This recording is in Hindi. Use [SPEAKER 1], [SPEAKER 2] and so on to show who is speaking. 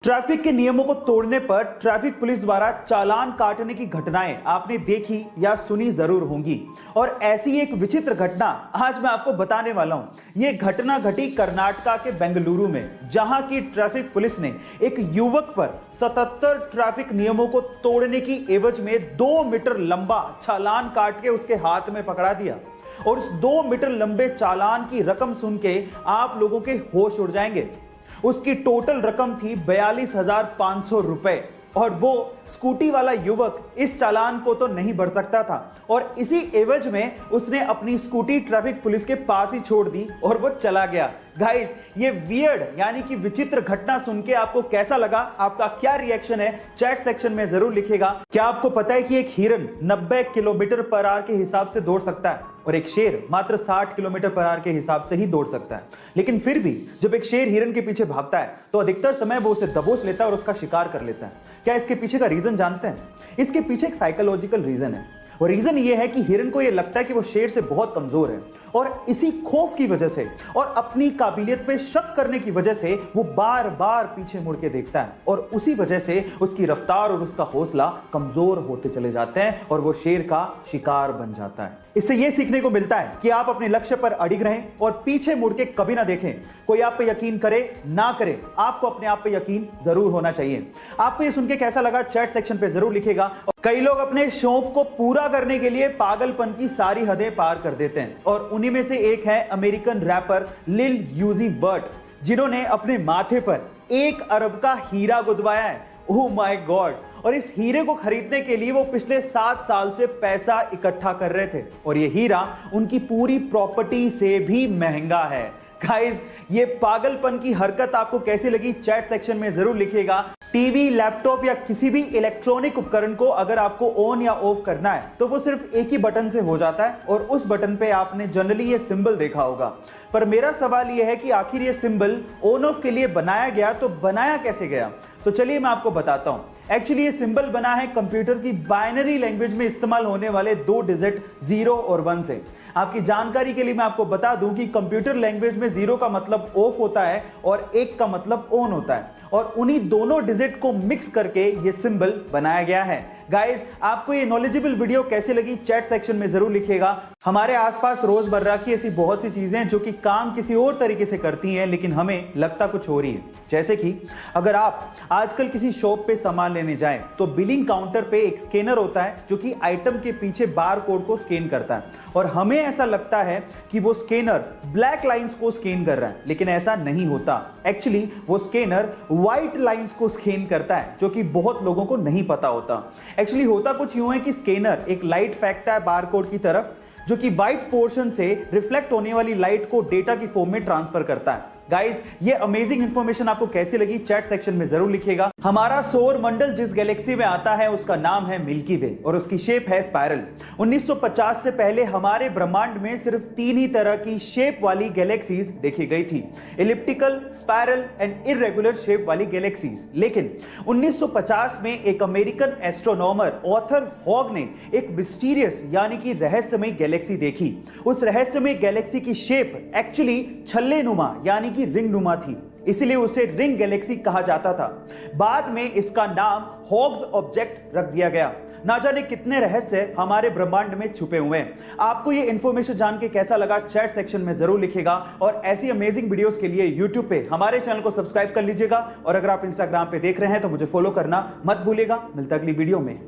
[SPEAKER 1] ट्रैफिक के नियमों को तोड़ने पर ट्रैफिक पुलिस द्वारा चालान काटने की घटनाएं आपने देखी या सुनी जरूर होंगी। और ऐसी एक विचित्र घटना आज मैं आपको बताने वाला हूं। यह घटना घटी कर्नाटका के बेंगलुरु में, जहां की ट्रैफिक पुलिस ने एक युवक पर 77 ट्रैफिक नियमों को तोड़ने की एवज में 2 मीटर लंबा चालान काट के उसके हाथ में पकड़ा दिया। और उस 2 मीटर लंबे चालान की रकम सुन के आप लोगों के होश उड़ जाएंगे। उसकी टोटल रकम थी 42,500 रुपए। और वो स्कूटी वाला युवक इस चालान को तो नहीं भर सकता था और इसी एवज में उसने अपनी स्कूटी ट्रैफिक पुलिस के पास ही छोड़ दी और वो चला गया। गाइस, ये वियर्ड यानी कि विचित्र घटना सुन के आपको कैसा लगा? आपका क्या रिएक्शन है? चैट सेक्शन में जरूर लिखिएगा। क्या आपको पता है कि एक हिरन 90 किलोमीटर पर आवर के हिसाब से दौड़ सकता है और एक शेर मात्र 60 किलोमीटर पर आवर के हिसाब से ही दौड़ सकता है? लेकिन फिर भी जब एक शेर हिरन के पीछे भागता है तो अधिकतर समय वो उसे दबोच लेता है और उसका शिकार कर लेता है। क्या इसके पीछे का रीजन जानते हैं? इसके पीछे एक साइकोलॉजिकल रीजन है और रीजन ये है कि हिरन को ये लगता है कि वो शेर से बहुत कमजोर है और इसी खौफ की वजह से और अपनी काबिलियत पे शक करने की वजह से वो बार बार पीछे मुड़ के देखता है और उसी वजह से उसकी रफ्तार और उसका हौसला कमजोर होते चले जाते हैं और वो शेर का शिकार बन जाता है। इससे ये सीखने को मिलता है कि आप अपने लक्ष्य पर अडिग रहें और पीछे मुड़ के कभी ना देखें। कोई आप पे यकीन करे ना करे, आपको अपने आप पे यकीन जरूर होना चाहिए। आपको ये सुन के कैसा लगा? चैट सेक्शन पे जरूर लिखेगा। कई लोग अपने शौक को पूरा करने के लिए पागलपन की सारी हदें पार कर देते हैं और उन्हीं में से एक है अमेरिकन रैपर लिल यूजी वर्ट, जिन्होंने अपने माथे पर 1 अरब का हीरा गुदवाया है। Oh my God! और इस हीरे को खरीदने के लिए वो पिछले 7 साल से पैसा इकट्ठा कर रहे थे और ये हीरा उनकी पूरी प्रॉपर्टी से भी महंगा है। गाइस, ये पागलपन की हरकत आपको कैसी लगी? चैट सेक्शन में जरूर लिखिएगा। टीवी, लैपटॉप या किसी भी इलेक्ट्रॉनिक उपकरण को अगर आपको ऑन या ऑफ करना है तो वो सिर्फ एक ही बटन से हो जाता है और उस बटन पे आपने जनरली ये सिंबल देखा होगा। पर मेरा सवाल ये है कि आखिर ये सिंबल ऑन ऑफ के लिए बनाया गया तो बनाया कैसे गया? तो चलिए मैं आपको बताता हूं। एक्चुअली ये सिंबल बना है कंप्यूटर की बाइनरी लैंग्वेज में इस्तेमाल होने वाले 2 डिजिट 0 और 1 से। आपकी जानकारी के लिए मैं आपको बता दूं कि कंप्यूटर लैंग्वेज में 0 का मतलब ऑफ होता है और 1 का मतलब ऑन होता है और उन्हीं दोनों डिजिट को मिक्स करके ये सिंबल बनाया गया है। गाइस, आपको ये नॉलेजेबल वीडियो कैसी लगी? चैट सेक्शन में जरूर लिखिएगा। हमारे आसपास रोजमर्रा की ऐसी बहुत सी चीजें जो कि काम किसी और तरीके से करती हैं लेकिन हमें लगता कुछ और ही है। जैसे कि अगर आप आजकल किसी शॉप पे सामान लेने जाएं तो बिलिंग काउंटर पे एक स्कैनर होता है जो कि आइटम के पीछे बार कोड को स्कैन करता है और हमें ऐसा लगता है कि वो स्कैनर ब्लैक लाइंस को स्कैन कर रहा है, लेकिन ऐसा नहीं होता। एक्चुअली वो स्कैनर व्हाइट लाइंस को स्कैन करता है, जो कि बहुत लोगों को नहीं पता होता। एक्चुअली होता कुछ यूं है कि स्कैनर एक लाइट फेंकता है बारकोड की तरफ, जो कि व्हाइट पोर्शन से रिफ्लेक्ट होने वाली लाइट को डेटा की फॉर्म में ट्रांसफर करता है। गाइस, ये अमेजिंग इंफॉर्मेशन आपको कैसी लगी? चैट सेक्शन में जरूर लिखिएगा। हमारा सौर मंडल जिस गैलेक्सी में आता है उसका नाम है मिल्की वे और उसकी शेप है स्पाइरल। 1950 से पहले हमारे ब्रह्मांड में सिर्फ 3 ही तरह की शेप वाली गैलेक्सीज देखी गई थी, elliptical, spiral and irregular shape वाली गैलेक्सीज। लेकिन 1950 में एक अमेरिकन एस्ट्रोनॉमर ऑथर हॉग ने एक मिस्टीरियस यानी कि रहस्यमय गैलेक्सी देखी। उस रहस्यमय गैलेक्सी की शेप एक्चुअली छल्ले नुमा यानी कि रिंग नुमा थी, इसलिए उसे रिंग गैलेक्सी कहा जाता था। बाद में इसका नाम हॉग्स ऑब्जेक्ट रख दिया गया। ना जाने कितने रहस्य हमारे ब्रह्मांड में छुपे हुए हैं। आपको ये इंफॉर्मेशन जान के कैसा लगा? चैट सेक्शन में जरूर लिखिएगा और ऐसी अमेजिंग वीडियोस के लिए यूट्यूब पे हमारे चैनल को सब्सक्राइब कर लीजिएगा और अगर आप इंस्टाग्राम पे देख रहे हैं तो मुझे फॉलो करना मत भूलिएगा। मिलता अगली वीडियो में।